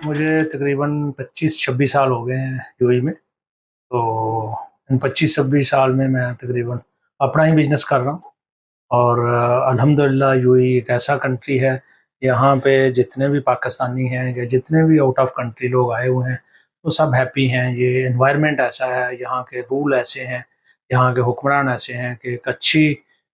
मुझे तकरीबन 25-26 साल हो गए हैं यूएई में। तो इन 25-26 साल में मैं तकरीबन अपना ही बिज़नेस कर रहा हूँ। और अल्हम्दुलिल्लाह यूएई एक ऐसा कंट्री है, यहाँ पे जितने भी पाकिस्तानी हैं या जितने भी आउट ऑफ कंट्री लोग आए हुए हैं, वो सब हैप्पी हैं। ये एनवायरनमेंट ऐसा है, यहाँ के रूल ऐसे हैं, यहाँ के हुक्मरान ऐसे हैं कि एक अच्छी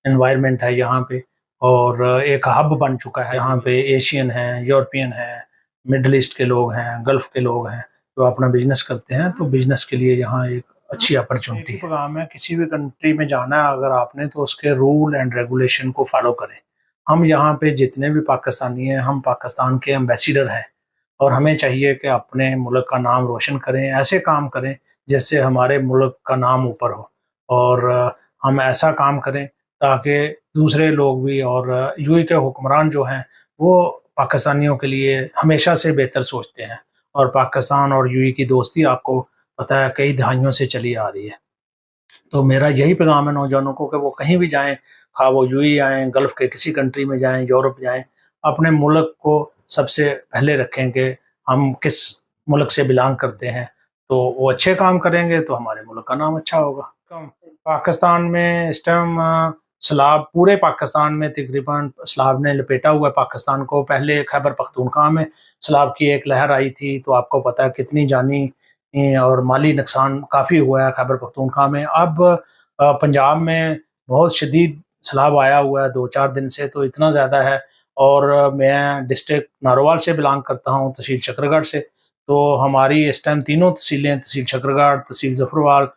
एनवायरनमेंट है यहाँ पे। और एक हब बन चुका है, यहाँ पे एशियन हैं, यूरोपियन हैं, मिडल ईस्ट के लोग हैं, गल्फ़ के लोग हैं, जो अपना बिज़नेस करते हैं। तो बिज़नेस के लिए यहाँ एक अच्छी अपॉर्चुनिटी है। प्रोग्राम है, किसी भी कंट्री में जाना है अगर आपने, तो उसके रूल एंड रेगुलेशन को फॉलो करें। हम यहाँ पे जितने भी पाकिस्तानी हैं, हम पाकिस्तान के एम्बेसडर हैं और हमें चाहिए कि अपने मुल्क का नाम रोशन करें, ऐसे काम करें जिससे हमारे मुल्क का नाम ऊपर हो। और हम ऐसा काम करें ताकि दूसरे लोग भी और यूएई के हुक्मरान जो हैं, वो पाकिस्तानियों के लिए हमेशा से बेहतर सोचते हैं। और पाकिस्तान और यूएई की दोस्ती आपको पता है कई दहाइयों से चली आ रही है। तो मेरा यही पैगाम है नौजवानों को कि वो कहीं भी जाएँ, ख़्वाह वो यूएई आएँ, गल्फ़ के किसी कंट्री में जाएँ, यूरोप जाएँ, अपने मुल्क को सबसे पहले रखें कि हम किस मुल्क से बिलॉन्ग करते हैं। तो वो अच्छे काम करेंगे तो हमारे मुल्क का नाम अच्छा होगा। पाकिस्तान में इस टाइम सैलाब पूरे पाकिस्तान में तकरीबन सैलाब ने लपेटा हुआ है पाकिस्तान को। पहले खैबर पख्तूनख्वा में सैलाब की एक लहर आई थी, तो आपको पता है कितनी जानी और माली नुकसान काफ़ी हुआ है खैबर पख्तूनख्वा में। अब पंजाब में बहुत शदीद सैलाब आया हुआ है 2-4 दिन से, तो इतना ज़्यादा है। और मैं डिस्ट्रिक्ट नारोवाल से बिलॉन्ग करता हूँ, तहसील शकरगढ़ से। तो हमारी इस टाइम तीनों तहसीलें, तहसील शकरगढ़, तहसील ज़फ़रवाल,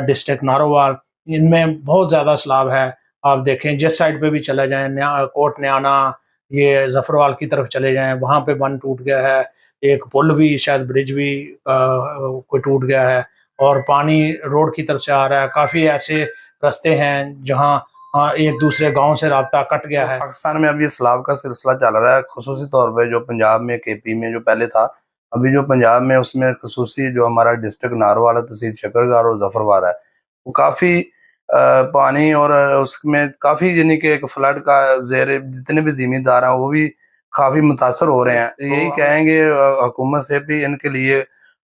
डिस्ट्रिक्ट नारोवाल, इनमें बहुत ज़्यादा सैलाब है। आप देखें जिस साइड पे भी चले जाएँ, कोट न्याना, ये ज़फ़रवाल की तरफ चले जाएँ, वहाँ पे बंद टूट गया है। एक पुल भी, शायद ब्रिज भी कोई टूट गया है और पानी रोड की तरफ से आ रहा है। काफ़ी ऐसे रास्ते हैं जहाँ एक दूसरे गाँव से राब्ता कट गया है। पाकिस्तान में अब ये सैलाब का सिलसिला चल रहा है, खुसूसी तौर पे जो पंजाब में, केपी में जो पहले था, अभी जो पंजाब में उसमें खुसूसी जो हमारा डिस्ट्रिक्ट नारोवाल है, तहसील शकरगढ़ और ज़फ़रवाल है, वो काफ़ी पानी और उसमें काफ़ी यानी कि एक फ्लड का ज़ेर, जितने भी ज़मींदार हैं वो भी काफ़ी मुतासर हो रहे हैं। यही कहेंगे हुकूमत से भी इनके लिए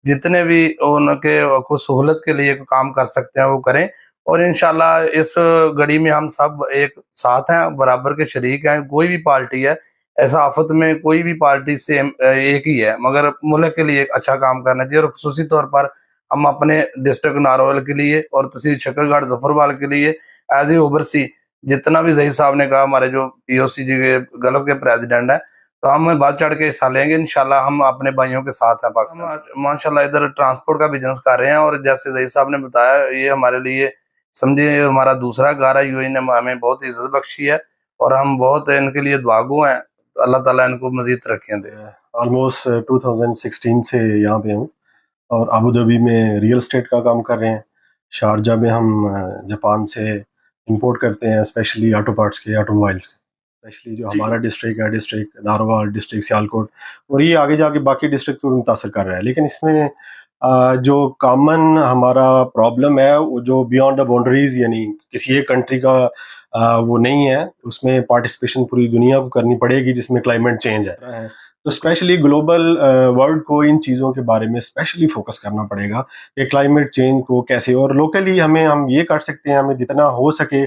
जितने भी उनके को सहूलत के लिए काम कर सकते हैं वो करें। और इंशाल्लाह इस घड़ी में हम सब एक साथ हैं, बराबर के शरीक हैं। कोई भी पार्टी है, ऐसा आफत में कोई भी पार्टी से एक ही है, मगर मुल्क के लिए एक अच्छा काम करना चाहिए। और खुसूसी तौर पर हम अपने डिस्ट्रिक्ट नारोवाल के लिए और तहसील शकरगढ़ ज़फ़रवाल के लिए एज ए ओवरसी, जितना भी ज़हीर साहब ने कहा, हमारे जो पीओसी जी के गल्फ़ के प्रेसिडेंट हैं, तो हम बढ़ चढ़ के हिस्सा लेंगे इंशाल्लाह। हम अपने भाइयों के साथ हैं पाकिस्तान। माशाल्लाह इधर ट्रांसपोर्ट का बिजनेस कर रहे हैं और जैसे ज़हीर साहब ने बताया, ये हमारे लिए समझे हमारा दूसरा घर है। यूएई ने हमें बहुत इज्जत बख्शी है और हम बहुत इनके लिए दुआगो हैं। अल्लाह ताला इनको मजीद तरक्कियां दे। ऑलमोस्ट 2016 से यहाँ पे हूँ और अबू धाबी में रियल एस्टेट का काम कर रहे हैं। शारजा में हम जापान से इंपोर्ट करते हैं, स्पेशली ऑटो पार्ट्स के, ऑटोमोबाइल्स के। स्पेशली जो हमारा डिस्ट्रिक्ट है, डिस्ट्रिक्ट नारोवाल, डिस्ट्रिक्ट सियालकोट, और ये आगे जाके बाकी डिस्ट्रिक्ट को मुतासर कर रहा है। लेकिन इसमें जो कॉमन हमारा प्रॉब्लम है, वो जो बियॉन्ड द बाउंड्रीज, यानी किसी एक कंट्री का वो नहीं है, उसमें पार्टिसिपेशन पूरी दुनिया को करनी पड़ेगी, जिसमें क्लाइमेट चेंज है। तो स्पेशली ग्लोबल वर्ल्ड को इन चीज़ों के बारे में स्पेशली फोकस करना पड़ेगा कि क्लाइमेट चेंज को कैसे, और लोकली हम ये कर सकते हैं, हमें जितना हो सके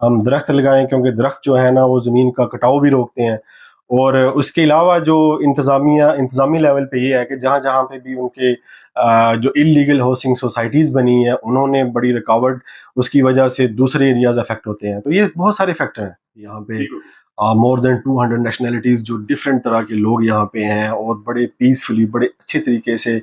हम दरख्त लगाएं, क्योंकि दरख्त जो है ना वो ज़मीन का कटाव भी रोकते हैं। और उसके अलावा जो इंतज़ामी लेवल पे ये है कि जहाँ जहाँ पे भी उनके जो इलीगल हाउसिंग सोसाइटीज़ बनी हैं, उन्होंने बड़ी रुकावट, उसकी वजह से दूसरे एरियाज अफेक्ट होते हैं। तो ये बहुत सारे फैक्टर हैं यहाँ पे। मोर देन 200 नेशनलिटीज़, जो डिफरेंट तरह के लोग यहाँ पे हैं और बड़े पीसफुली, बड़े अच्छे तरीके से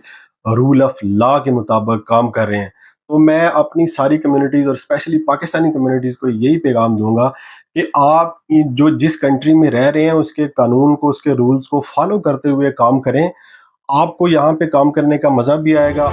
रूल ऑफ लॉ के मुताबिक काम कर रहे हैं। तो मैं अपनी सारी कम्युनिटीज़ और स्पेशली पाकिस्तानी कम्युनिटीज़ को यही पैगाम दूंगा कि आप जो जिस कंट्री में रह रहे हैं उसके कानून को, उसके रूल्स को फॉलो करते हुए काम करें। आपको यहाँ पे काम करने का मज़ा भी आएगा।